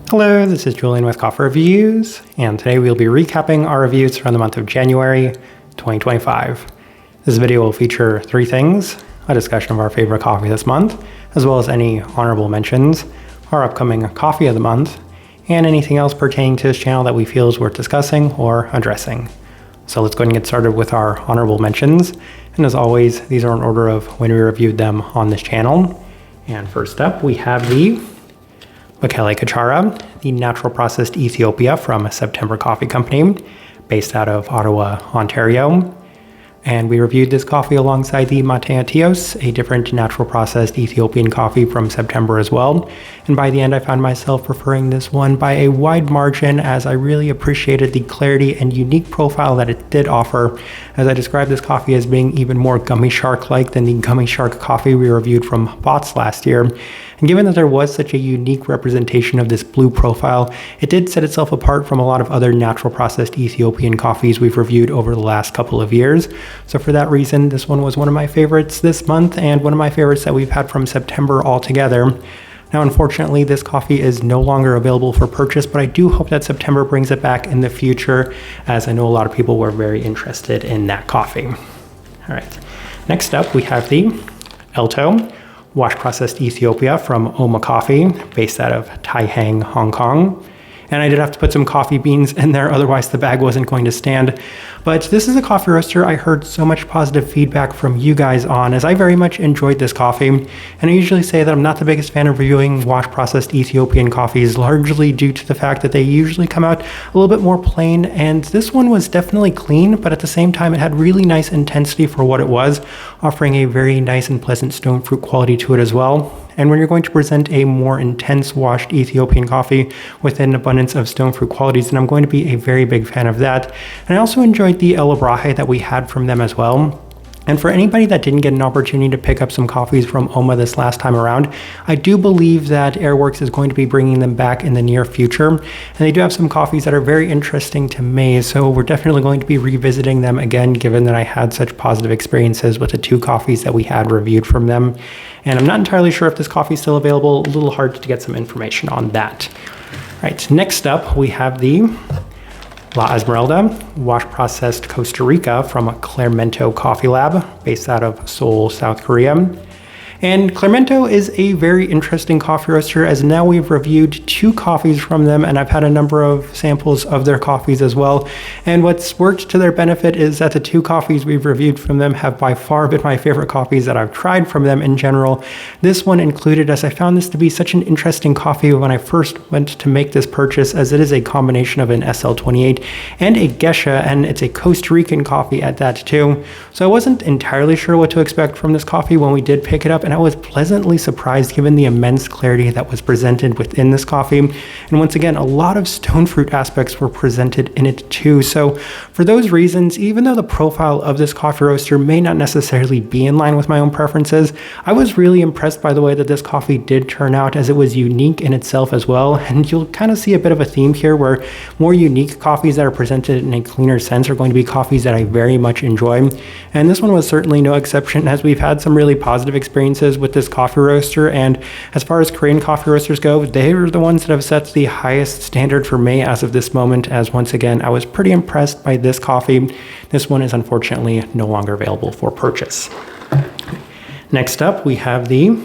Hello, this is Julian with Coffee Reviews, and today we'll be recapping our reviews from the month of January 2025. This video will feature three things: a discussion of our favorite coffee this month, as well as any honorable mentions, our upcoming coffee of the month, and anything else pertaining to this channel that we feel is worth discussing or addressing. So let's go ahead and get started with our honorable mentions. And as always, these are in order of when we reviewed them on this channel. And first up, we have the Bekele Kachara, the natural processed Ethiopia from September Coffee Company, based out of Ottawa, Ontario. And we reviewed this coffee alongside the Mateatios, a different natural processed Ethiopian coffee from September as well. And by the end, I found myself preferring this one by a wide margin, as I really appreciated the clarity and unique profile that it did offer, as I described this coffee as being even more gummy shark-like than the gummy shark coffee we reviewed from Bots last year. And given that there was such a unique representation of this blue profile, it did set itself apart from a lot of other natural processed Ethiopian coffees we've reviewed over the last couple of years. So for that reason, this one was one of my favorites this month, and one of my favorites that we've had from September altogether. Now, unfortunately, this coffee is no longer available for purchase, but I do hope that September brings it back in the future, as I know a lot of people were very interested in that coffee. All right, next up we have the Elto wash processed Ethiopia from Oma Coffee, based out of Tai Hang, Hong Kong. And I did have to put some coffee beans in there, otherwise the bag wasn't going to stand. But this is a coffee roaster I heard so much positive feedback from you guys on, as I very much enjoyed this coffee. And I usually say that I'm not the biggest fan of reviewing wash processed Ethiopian coffees, largely due to the fact that they usually come out a little bit more plain. And this one was definitely clean, but at the same time it had really nice intensity for what it was, offering a very nice and pleasant stone fruit quality to it as well. And when you're going to present a more intense washed Ethiopian coffee with an abundance of stone fruit qualities, then I'm going to be a very big fan of that. And I also enjoyed the El Abraje that we had from them as well. And for anybody that didn't get an opportunity to pick up some coffees from Oma this last time around, I do believe that Airworks is going to be bringing them back in the near future. And they do have some coffees that are very interesting to me, so we're definitely going to be revisiting them again, given that I had such positive experiences with the two coffees that we had reviewed from them. And I'm not entirely sure if this coffee is still available. A little hard to get some information on that. All right, next up we have the La Esmeralda wash processed Costa Rica from Clermento Coffee Lab, based out of Seoul, South Korea. And Clermento is a very interesting coffee roaster, as now we've reviewed two coffees from them, and I've had a number of samples of their coffees as well. And what's worked to their benefit is that the two coffees we've reviewed from them have by far been my favorite coffees that I've tried from them in general. This one included, as I found this to be such an interesting coffee when I first went to make this purchase, as it is a combination of an SL28 and a Gesha, and it's a Costa Rican coffee at that too. So I wasn't entirely sure what to expect from this coffee when we did pick it up, and I was pleasantly surprised given the immense clarity that was presented within this coffee. And once again, a lot of stone fruit aspects were presented in it too. So for those reasons, even though the profile of this coffee roaster may not necessarily be in line with my own preferences, I was really impressed by the way that this coffee did turn out, as it was unique in itself as well. And you'll kind of see a bit of a theme here, where more unique coffees that are presented in a cleaner sense are going to be coffees that I very much enjoy. And this one was certainly no exception, as we've had some really positive experiences with this coffee roaster. And as far as Korean coffee roasters go, they are the ones that have set the highest standard for me as of this moment, as once again, I was pretty impressed by this coffee. This one is unfortunately no longer available for purchase. Next up, we have the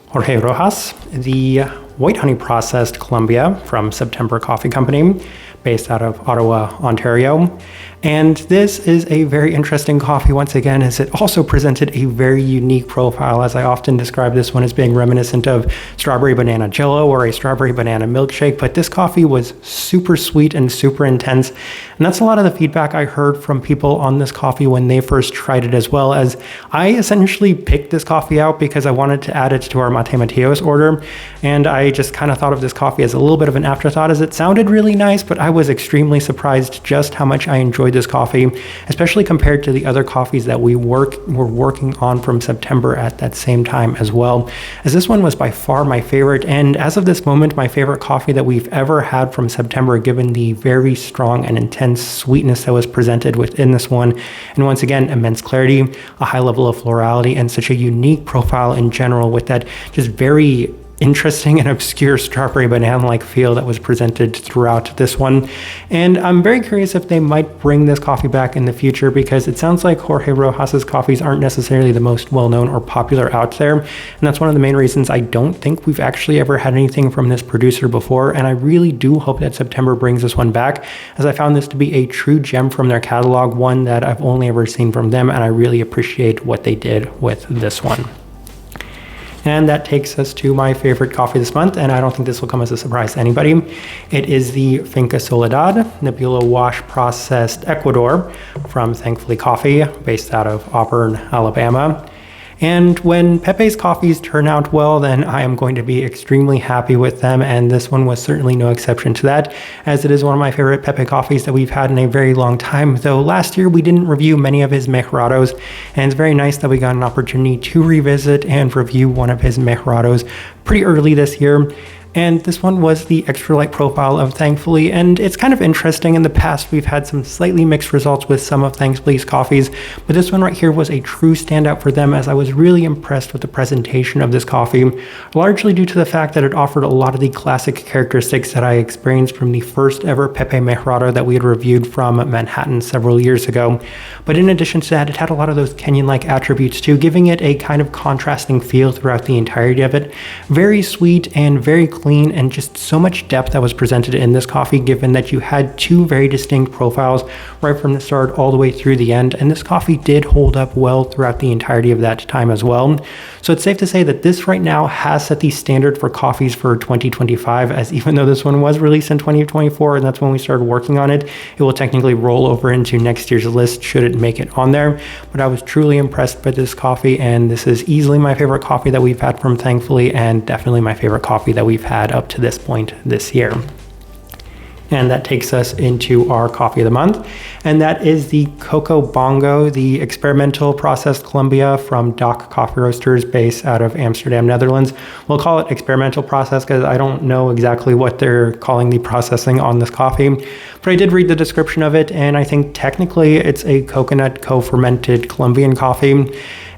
Jorge Rojas, the white honey processed Colombia from September Coffee Company, based out of Ottawa, Ontario. And this is a very interesting coffee once again, as it also presented a very unique profile, as I often describe this one as being reminiscent of strawberry banana jello or a strawberry banana milkshake. But this coffee was super sweet and super intense. And that's a lot of the feedback I heard from people on this coffee when they first tried it as well, as I essentially picked this coffee out because I wanted to add it to our Mate Mateos order. And I just kind of thought of this coffee as a little bit of an afterthought, as it sounded really nice, but I was extremely surprised just how much I enjoyed this coffee, especially compared to the other coffees that we were working on from September at that same time as well, as this one was by far my favorite, and as of this moment, my favorite coffee that we've ever had from September, given the very strong and intense sweetness that was presented within this one. And once again, immense clarity, a high level of florality, and such a unique profile in general, with that just very interesting and obscure strawberry banana-like feel that was presented throughout this one. And I'm very curious if they might bring this coffee back in the future, because it sounds like Jorge Rojas's coffees aren't necessarily the most well-known or popular out there. And that's one of the main reasons I don't think we've actually ever had anything from this producer before. And I really do hope that September brings this one back, as I found this to be a true gem from their catalog, one that I've only ever seen from them, and I really appreciate what they did with this one. And that takes us to my favorite coffee this month, and I don't think this will come as a surprise to anybody. It is the Finca Soledad Nebula Wash Processed Ecuador from Thankfully Coffee, based out of Auburn, Alabama. And when Pepe's coffees turn out well, then I am going to be extremely happy with them, and this one was certainly no exception to that, as it is one of my favorite Pepe coffees that we've had in a very long time, though last year we didn't review many of his mejorados, and it's very nice that we got an opportunity to revisit and review one of his mejorados pretty early this year. And this one was the extra light profile of Thankfully, and it's kind of interesting. In the past, we've had some slightly mixed results with some of Thankfully's coffees, but this one right here was a true standout for them, as I was really impressed with the presentation of this coffee, largely due to the fact that it offered a lot of the classic characteristics that I experienced from the first ever Pepe Mejorado that we had reviewed from Manhattan several years ago. But in addition to that, it had a lot of those Kenyan-like attributes too, giving it a kind of contrasting feel throughout the entirety of it. Very sweet and very clean, and just so much depth that was presented in this coffee, given that you had two very distinct profiles right from the start all the way through the end, and this coffee did hold up well throughout the entirety of that time as well. So it's safe to say that this right now has set the standard for coffees for 2025, as even though this one was released in 2024 and that's when we started working on it, it will technically roll over into next year's list should it make it on there. But I was truly impressed by this coffee, and this is easily my favorite coffee that we've had from Thankfully, and definitely my favorite coffee that we've had up to this point this year. And that takes us into our coffee of the month, and that is the Coco Bongo, the experimental processed Colombia from Doc Coffee Roasters, based out of Amsterdam, Netherlands. We'll call it experimental process because I don't know exactly what they're calling the processing on this coffee, but I did read the description of it, and I think technically it's a coconut co-fermented Colombian coffee.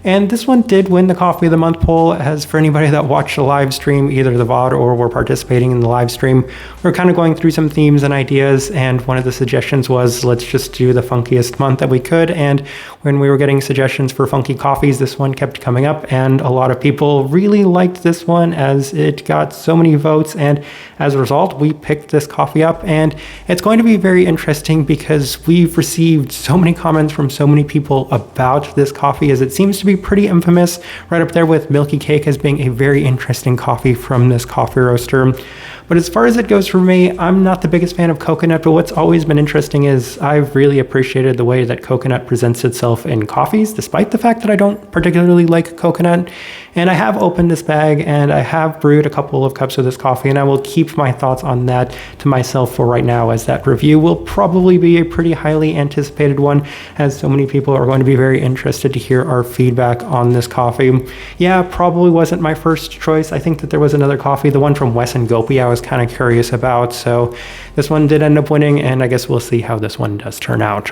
And this one did win the Coffee of the Month poll, as for anybody that watched the live stream, either the VOD or were participating in the live stream, we're kind of going through some themes and ideas, and one of the suggestions was, let's just do the funkiest month that we could. And when we were getting suggestions for funky coffees, this one kept coming up, and a lot of people really liked this one as it got so many votes, and as a result, we picked this coffee up. And it's going to be very interesting because we've received so many comments from so many people about this coffee, as it seems to be pretty infamous, right up there with Milky Cake as being a very interesting coffee from this coffee roaster. But as far as it goes for me, I'm not the biggest fan of coconut, but what's always been interesting is I've really appreciated the way that coconut presents itself in coffees, despite the fact that I don't particularly like coconut. And I have opened this bag and I have brewed a couple of cups of this coffee, and I will keep my thoughts on that to myself for right now, as that review will probably be a pretty highly anticipated one, as so many people are going to be very interested to hear our feedback on this coffee. Yeah, probably wasn't my first choice. I think that there was another coffee, the one from Wes Ngopi, I was kind of curious about, so this one did end up winning, and I guess we'll see how this one does turn out.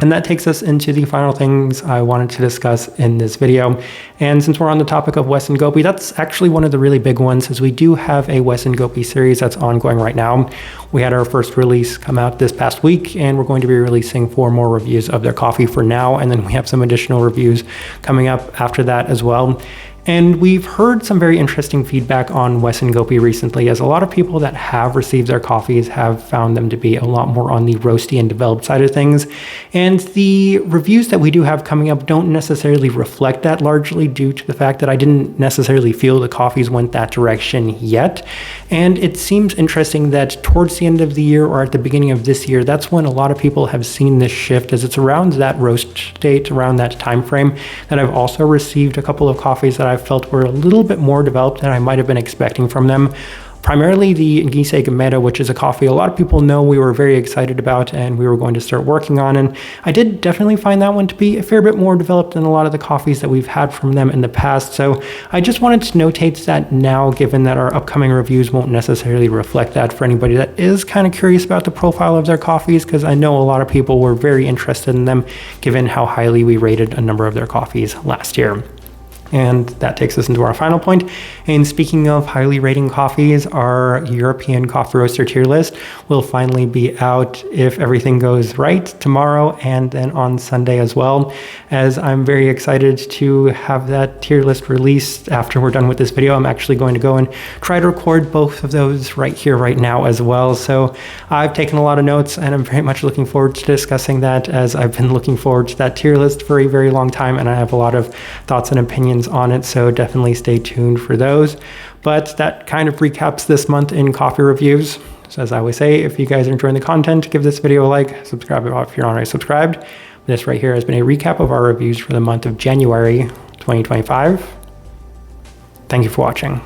And that takes us into the final things I wanted to discuss in this video. And since we're on the topic of Wes Ngopi, that's actually one of the really big ones, as we do have a Wes Ngopi series that's ongoing right now. We had our first release come out this past week, and we're going to be releasing 4 more reviews of their coffee for now, and then we have some additional reviews coming up after that as well. And we've heard some very interesting feedback on Wes Ngopi recently, as a lot of people that have received their coffees have found them to be a lot more on the roasty and developed side of things. And the reviews that we do have coming up don't necessarily reflect that, largely due to the fact that I didn't necessarily feel the coffees went that direction yet. And it seems interesting that towards the end of the year or at the beginning of this year, that's when a lot of people have seen this shift, as it's around that roast date, around that time frame, that I've also received a couple of coffees that I felt were a little bit more developed than I might have been expecting from them. Primarily the Ngise Gameta, which is a coffee a lot of people know we were very excited about and we were going to start working on. And I did definitely find that one to be a fair bit more developed than a lot of the coffees that we've had from them in the past. So I just wanted to notate that now, given that our upcoming reviews won't necessarily reflect that, for anybody that is kind of curious about the profile of their coffees, because I know a lot of people were very interested in them, given how highly we rated a number of their coffees last year. And that takes us into our final point. And speaking of highly rating coffees, our European coffee roaster tier list will finally be out, if everything goes right, tomorrow and then on Sunday as well, as I'm very excited to have that tier list released after we're done with this video. I'm actually going to go and try to record both of those right here, right now as well. So I've taken a lot of notes and I'm very much looking forward to discussing that, as I've been looking forward to that tier list for a very long time and I have a lot of thoughts and opinions on it, so definitely stay tuned for those. But that kind of recaps this month in coffee reviews. So as I always say, if you guys are enjoying the content, give this video a like, subscribe if you're not already subscribed. This right here has been a recap of our reviews for the month of January 2025. Thank you for watching.